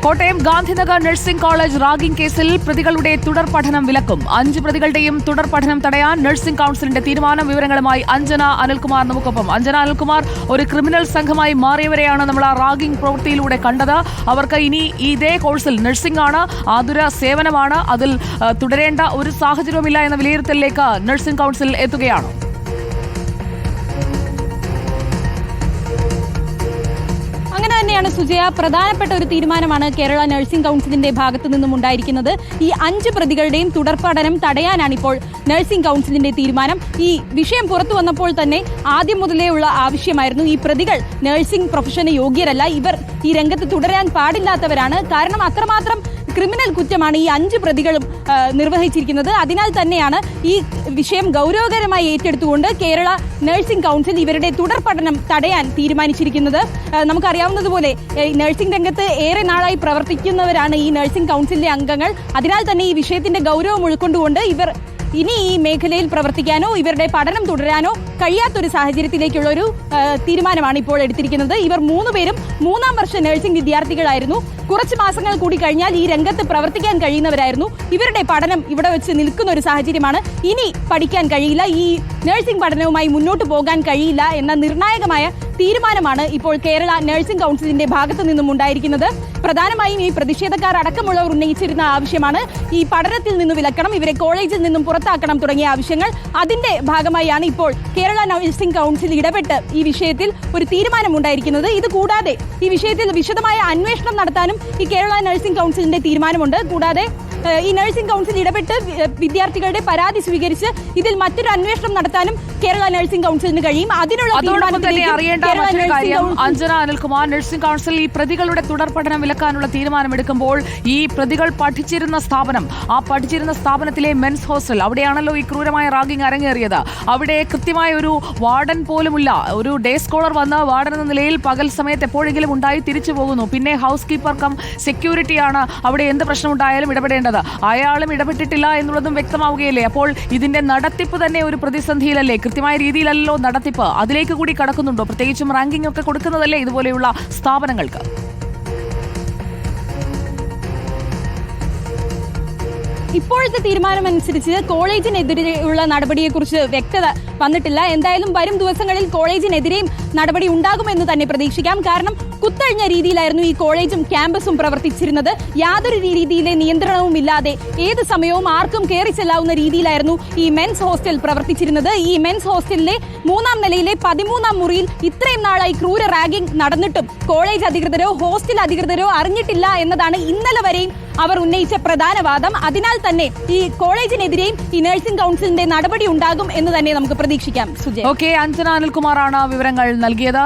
Kottayam Gandhinagar nursing college ragging കേസിൽ പ്രതികളുടെ തുടർ പഠനം വിലക്കും. 5 പ്രതികളുടെയും തുടർ പഠനം തടയാൻ നഴ്സിംഗ് കൌൺസിലിന്റെ തീരുമാനം. വിവരങ്ങളുമായി അഞ്ജന അനിൽകുമാർ നമുക്കൊപ്പം. അഞ്ജന അനിൽകുമാർ, ഒരു ക്രിമിനൽ സംഘമായി മാറിയവരെയാണ് നമ്മൾ ആ റാഗിംഗ് പ്രവൃത്തിയിലൂടെ കണ്ടത്. അവർക്ക് ഇനി ഇതേ കോഴ്സിൽ നഴ്സിംഗ് ആണ്, ആതുര സേവനമാണ്, അതിൽ തുടരേണ്ട ഒരു സാഹചര്യവുമില്ല എന്ന വിലയിരുത്തലിലേക്ക് നഴ്സിംഗ് കൌൺസിൽ എത്തുകയാണ്. അങ്ങനെ തന്നെയാണ് സുജയ. പ്രധാനപ്പെട്ട ഒരു തീരുമാനമാണ് കേരള നഴ്സിംഗ് കൌൺസിലിന്റെ ഭാഗത്തു നിന്നും ഉണ്ടായിരിക്കുന്നത്. ഈ 5 പ്രതികളുടെയും തുടർ പഠനം തടയാനാണ് ഇപ്പോൾ നഴ്സിംഗ് കൌൺസിലിന്റെ തീരുമാനം. ഈ വിഷയം പുറത്തു വന്നപ്പോൾ തന്നെ ആദ്യം മുതലേ ഉള്ള ആവശ്യമായിരുന്നു, ഈ പ്രതികൾ നഴ്സിംഗ് പ്രൊഫഷന് യോഗ്യരല്ല, ഇവർ ഈ രംഗത്ത് തുടരാൻ പാടില്ലാത്തവരാണ്. കാരണം അത്രമാത്രം ക്രിമിനൽ കുറ്റമാണ് ഈ 5 പ്രതികളും നിർവഹിച്ചിരിക്കുന്നത്. അതിനാൽ തന്നെയാണ് ഈ വിഷയം ഗൗരവകരമായി ഏറ്റെടുത്തുകൊണ്ട് കേരള നഴ്സിംഗ് കൌൺസിൽ ഇവരുടെ തുടർ പഠനം തടയാൻ തീരുമാനിച്ചിരിക്കുന്നത്. നമുക്കറിയാവുന്നതുപോലെ നഴ്സിംഗ് രംഗത്ത് ഏറെ നാളായി പ്രവർത്തിക്കുന്നവരാണ് ഈ നഴ്സിംഗ് കൌൺസിലിലെ അംഗങ്ങൾ. അതിനാൽ തന്നെ ഈ വിഷയത്തിന്റെ ഗൗരവം ഉൾക്കൊണ്ടുകൊണ്ട് ഇവർ ഇനി ഈ മേഖലയിൽ പ്രവർത്തിക്കാനോ ഇവരുടെ പഠനം തുടരാനോ കഴിയാത്തൊരു സാഹചര്യത്തിലേക്കുള്ള ഒരു തീരുമാനമാണ് ഇപ്പോൾ എടുത്തിരിക്കുന്നത്. ഇവർ 3 പേരും 3ാം വർഷ നഴ്സിംഗ് വിദ്യാർത്ഥികളായിരുന്നു. കുറച്ച് മാസങ്ങൾ കൂടി കഴിഞ്ഞാൽ ഈ രംഗത്ത് പ്രവർത്തിക്കാൻ കഴിയുന്നവരായിരുന്നു. ഇവരുടെ പഠനം ഇവിടെ വെച്ച് നിൽക്കുന്ന ഒരു സാഹചര്യമാണ്. ഇനി പഠിക്കാൻ കഴിയില്ല, ഈ നഴ്സിംഗ് പഠനവുമായി മുന്നോട്ട് പോകാൻ കഴിയില്ല എന്ന നിർണായകമായ തീരുമാനമാണ് ഇപ്പോൾ കേരള നഴ്സിംഗ് കൌൺസിലിന്റെ ഭാഗത്തു നിന്നും ഉണ്ടായിരിക്കുന്നത്. പ്രധാനമായും ഈ പ്രതിഷേധക്കാർ അടക്കമുള്ളവർ ഉന്നയിച്ചിരുന്ന ആവശ്യമാണ് ഈ പഠനത്തിൽ നിന്ന് വിലക്കണം, ഇവരെ കോളേജിൽ നിന്നും പുറത്താക്കണം തുടങ്ങിയ ആവശ്യങ്ങൾ. അതിന്റെ ഭാഗമായാണ് ഇപ്പോൾ കേരള നഴ്സിംഗ് കൌൺസിൽ ഇടപെട്ട് ഈ വിഷയത്തിൽ ഒരു തീരുമാനമുണ്ടായിരിക്കുന്നത്. ഇത് കൂടാതെ ഈ വിഷയത്തിൽ വിശദമായ അന്വേഷണം നടത്താനും ഈ കേരള നഴ്സിംഗ് കൌൺസിലിന്റെ തീരുമാനമുണ്ട്. കൂടാതെ ഈ നഴ്സിംഗ് കൌൺസിൽ ഇടപെട്ട് വിദ്യാർത്ഥികളുടെ പരാതി സ്വീകരിച്ച് ഇതിൽ മറ്റൊരു അന്വേഷണം നടത്താനും കേരള നഴ്സിംഗ് കൌൺസിലിന് കഴിയും. അതിനുള്ള അഞ്ജന അനിൽകുമാർ, നഴ്സിംഗ് കൌൺസിൽ ഈ പ്രതികളുടെ തുടർ പഠനം വിലക്കാനുള്ള തീരുമാനമെടുക്കുമ്പോൾ ഈ പ്രതികൾ പഠിച്ചിരുന്ന സ്ഥാപനം, ആ പഠിച്ചിരുന്ന സ്ഥാപനത്തിലെ മെൻസ് ഹോസ്റ്റൽ, അവിടെയാണല്ലോ ഈ ക്രൂരമായ റാഗിംഗ് അരങ്ങേറിയത്. അവിടെ കൃത്യമായ ഒരു വാർഡൻ പോലുമില്ല. ഒരു ഡേ സ്കോളർ വന്ന് വാർഡൻ എന്ന നിലയിൽ പകൽ സമയത്ത് എപ്പോഴെങ്കിലും ഉണ്ടായി തിരിച്ചു പോകുന്നു. പിന്നെ ഹൗസ് കീപ്പർ കം സെക്യൂരിറ്റിയാണ് അവിടെ എന്ത് പ്രശ്നമുണ്ടായാലും ഇടപെടേണ്ടത്. അയാളും ഇടപെട്ടിട്ടില്ല എന്നുള്ളതും വ്യക്തമാവുകയല്ലേ? അപ്പോൾ ഇതിന്റെ നടത്തിപ്പ് തന്നെ ഒരു പ്രതിസന്ധിയിലല്ലേ? കൃത്യമായ രീതിയിലല്ലോ നടത്തിപ്പ്. അതിലേക്ക് കൂടി കടക്കുന്നുണ്ടോ? പ്രത്യേകിച്ചും റാങ്കിംഗ് ഒക്കെ കൊടുക്കുന്നതല്ലേ ഇതുപോലെയുള്ള സ്ഥാപനങ്ങൾക്ക്? ഇപ്പോഴത്തെ തീരുമാനമനുസരിച്ച് കോളേജിനെതിരെയുള്ള നടപടിയെക്കുറിച്ച് വ്യക്തത വന്നിട്ടില്ല. എന്തായാലും വരും ദിവസങ്ങളിൽ കോളേജിനെതിരെയും നടപടി ഉണ്ടാകുമെന്ന് തന്നെ പ്രതീക്ഷിക്കാം. കാരണം കുത്തഴിഞ്ഞ രീതിയിലായിരുന്നു ഈ കോളേജും ക്യാമ്പസും പ്രവർത്തിച്ചിരുന്നത്. യാതൊരു രീതിയിലെ നിയന്ത്രണവും ഇല്ലാതെ ഏത് സമയവും ആർക്കും കയറി ചെല്ലാവുന്ന രീതിയിലായിരുന്നു ഈ മെൻസ് ഹോസ്റ്റൽ പ്രവർത്തിച്ചിരുന്നത്. ഈ മെൻസ് ഹോസ്റ്റലിലെ 3ാം നിലയിലെ 13ാം മുറിയിൽ ഇത്രയും നാളായി ക്രൂര റാഗിംഗ് നടന്നിട്ടും കോളേജ് അധികൃതരോ ഹോസ്റ്റൽ അധികൃതരോ അറിഞ്ഞിട്ടില്ല എന്നതാണ് ഇന്നലെ വരെയും അവർ ഉന്നയിച്ച പ്രധാന വാദം. അതിനാൽ തന്നെ ഈ കോളേജിനെതിരെയും ഈ നഴ്സിംഗ് കൌൺസിലിന്റെ നടപടി ഉണ്ടാകും എന്ന് തന്നെ നമുക്ക് പ്രതീക്ഷിക്കാം. സുജയ്. ഓക്കെ, അഞ്ജന അനിൽകുമാറാണ് വിവരങ്ങൾ നൽകിയത്.